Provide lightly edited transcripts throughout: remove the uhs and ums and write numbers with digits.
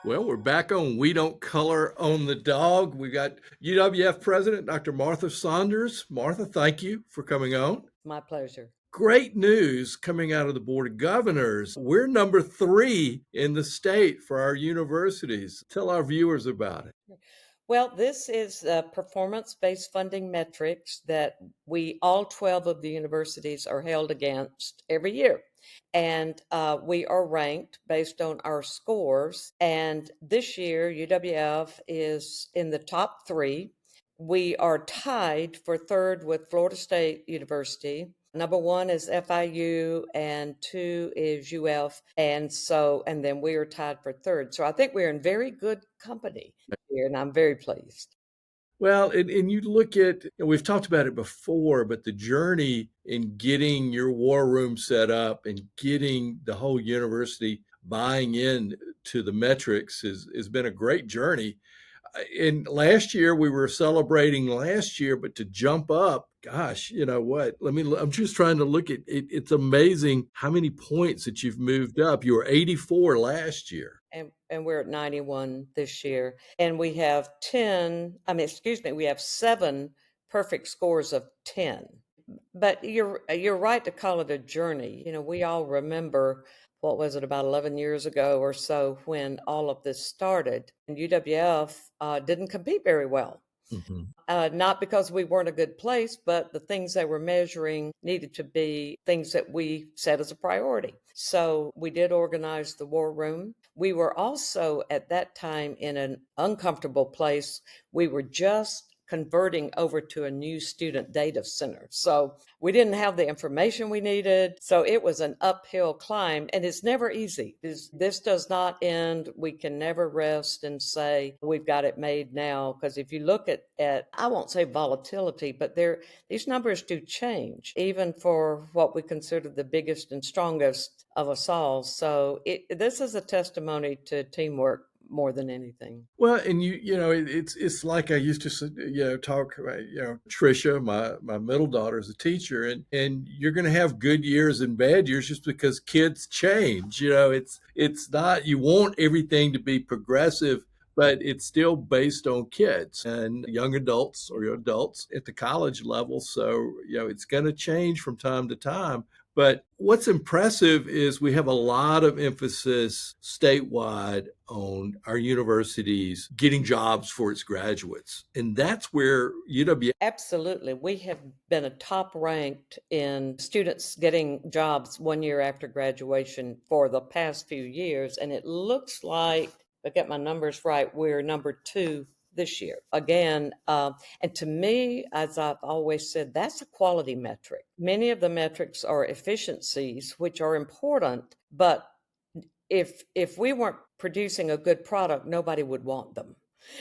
Well, we're back on We Don't Color on the Dog. We got UWF President Dr. Martha Saunders. Martha, thank you for coming on. My pleasure. Great news coming out of the Board of Governors. We're number 3 in the state for our universities. Tell our viewers about it. Well, this is performance-based funding metrics that all 12 of the universities are held against every year. And we are ranked based on our scores. And this year, UWF is in the top 3. We are tied for third with Florida State University. Number 1 is FIU and 2 is UF. And then we are tied for third. So I think we're in very good company here, and I'm very pleased. Well, and you look at, and we've talked about it before, but the journey in getting your war room set up and getting the whole university buying in to the metrics has been a great journey. And last year we were celebrating last year, but to jump up, gosh, you know what? I'm just trying to look at it. It's amazing how many points that you've moved up. You were 84 last year. And we're at 91 this year. And we have we have 7 perfect scores of 10. But you're right to call it a journey. You know, we all remember, what was it, about 11 years ago or so, when all of this started. And UWF didn't compete very well. Mhm. Not because we weren't a good place, but the things they were measuring needed to be things that we set as a priority. So we did organize the war room. We were also at that time in an uncomfortable place. We were just converting over to a new student data center. So we didn't have the information we needed. So it was an uphill climb, and it's never easy. This does not end. We can never rest and say we've got it made now. Because if you look at I won't say volatility, but these numbers do change, even for what we consider the biggest and strongest of us all. So this is a testimony to teamwork more than anything. Well, and it's like I used to talk about, Trisha, my middle daughter is a teacher, and you're going to have good years and bad years just because kids change. It's not, you want everything to be progressive, but it's still based on kids and young adults or adults at the college level. So, it's going to change from time to time. But what's impressive is we have a lot of emphasis statewide on our universities getting jobs for its graduates. And that's where UW. Absolutely. We have been a top ranked in students getting jobs 1 year after graduation for the past few years. And it looks like, if I get my numbers right, we're number 2 this year again. And to me, as I've always said, that's a quality metric. Many of the metrics are efficiencies, which are important, but if we weren't producing a good product, nobody would want them.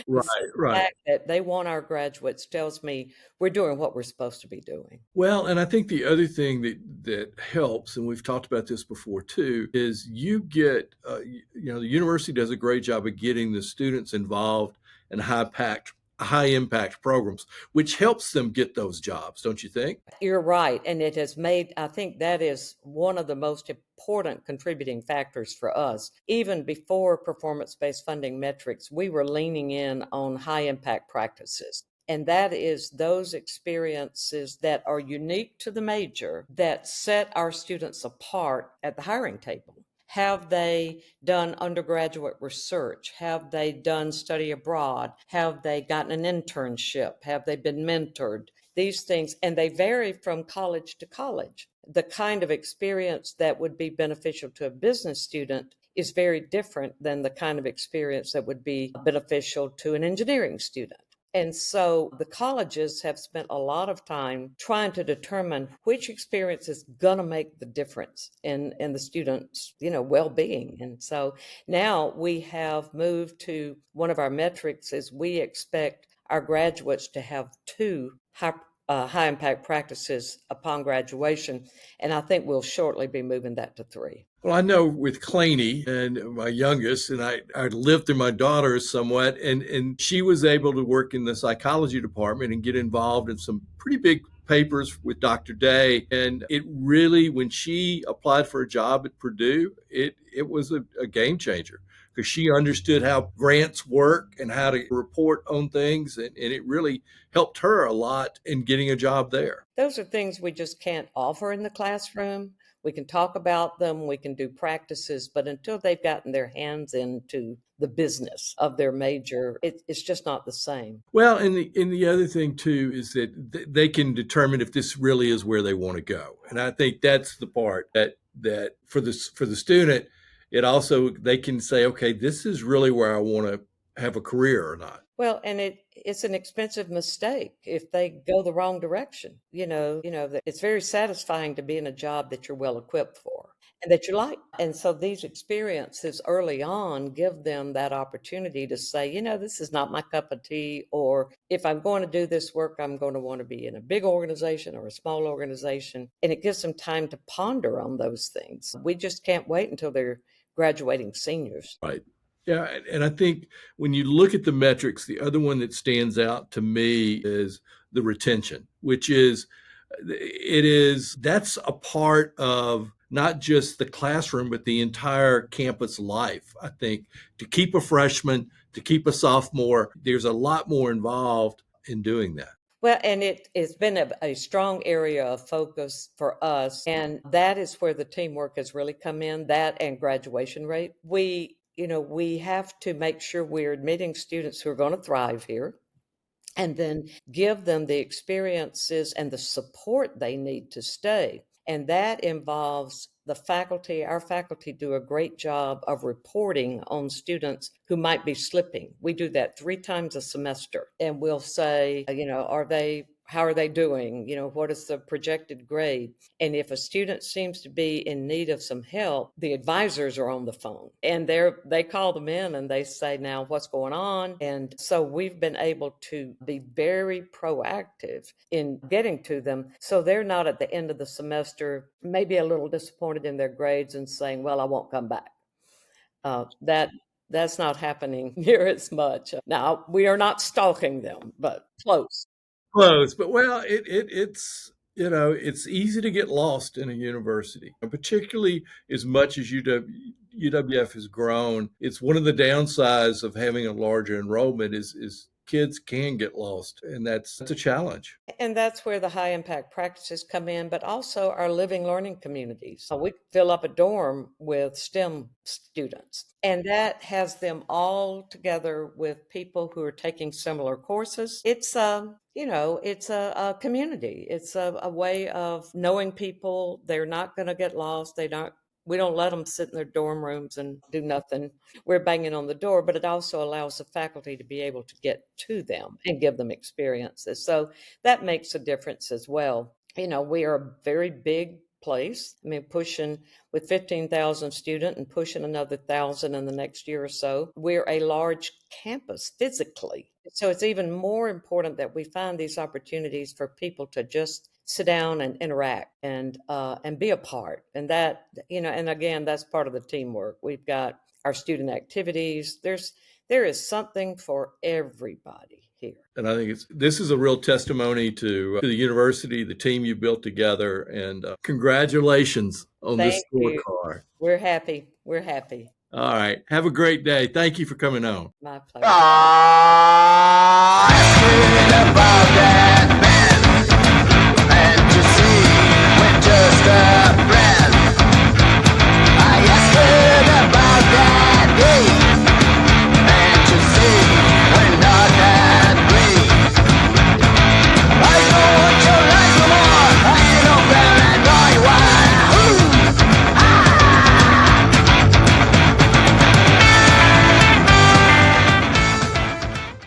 And Right, so the right. fact that they want our graduates tells me we're doing what we're supposed to be doing. Well, and I think the other thing that helps, and we've talked about this before too, is you get, the university does a great job of getting the students involved in high impact programs, which helps them get those jobs, don't you think? You're right. And it has made, I think that is one of the most important contributing factors for us. Even before performance-based funding metrics, we were leaning in on high impact practices. And that is those experiences that are unique to the major that set our students apart at the hiring table. Have they done undergraduate research? Have they done study abroad? Have they gotten an internship? Have they been mentored? These things, and they vary from college to college. The kind of experience that would be beneficial to a business student is very different than the kind of experience that would be beneficial to an engineering student. And so the colleges have spent a lot of time trying to determine which experience is going to make the difference in the students', well-being. And so now we have moved to one of our metrics is we expect our graduates to have 2 high impact practices upon graduation. And I think we'll shortly be moving that to 3. Well, I know with Claney and my youngest, and I lived through my daughters somewhat, and she was able to work in the psychology department and get involved in some pretty big papers with Dr. Day. And it really, when she applied for a job at Purdue, it was a game changer because she understood how grants work and how to report on things. And it really helped her a lot in getting a job there. Those are things we just can't offer in the classroom. We can talk about them, we can do practices, but until they've gotten their hands into the business of their major, it's just not the same. Well, and the other thing too is that they can determine if this really is where they want to go, and I think that's the part that for the student, it also they can say, okay, this is really where I want to have a career or not. Well, and it's an expensive mistake if they go the wrong direction. That it's very satisfying to be in a job that you're well equipped for and that you like. And so these experiences early on give them that opportunity to say, this is not my cup of tea, or if I'm going to do this work, I'm going to want to be in a big organization or a small organization. And it gives them time to ponder on those things. We just can't wait until they're graduating seniors. Right. Yeah, and I think when you look at the metrics, the other one that stands out to me is the retention, which is that's a part of not just the classroom, but the entire campus life. I think to keep a freshman, to keep a sophomore, there's a lot more involved in doing that. Well, and it's been a strong area of focus for us, and that is where the teamwork has really come in, that and graduation rate. We have to make sure we're admitting students who are going to thrive here and then give them the experiences and the support they need to stay. And that involves the faculty. Our faculty do a great job of reporting on students who might be slipping. We do that 3 times a semester. And we'll say, how are they doing? What is the projected grade? And if a student seems to be in need of some help, the advisors are on the phone and they call them in and they say, now what's going on? And so we've been able to be very proactive in getting to them. So they're not at the end of the semester, maybe a little disappointed in their grades and saying, well, I won't come back. That's not happening near as much. Now, we are not stalking them, but close. Close, but well, it's easy to get lost in a university, particularly as much as UWF has grown. It's one of the downsides of having a larger enrollment is kids can get lost, and that's a challenge. And that's where the high impact practices come in, but also our living learning communities. So we fill up a dorm with STEM students, and that has them all together with people who are taking similar courses. It's it's a community. It's a way of knowing people. They're not going to get lost. We don't let them sit in their dorm rooms and do nothing. We're banging on the door, but it also allows the faculty to be able to get to them and give them experiences. So that makes a difference as well. We are a very big place. I mean, pushing with 15,000 students and pushing another 1,000 in the next year or so. We're a large campus physically. So it's even more important that we find these opportunities for people to just sit down and interact and be a part. And that, and again, that's part of the teamwork. We've got our student activities. There is something for everybody here. And I think this is a real testimony to the university, the team you built together, and congratulations on this scorecard. We're happy. We're happy. All right. Have a great day. Thank you for coming on. My pleasure.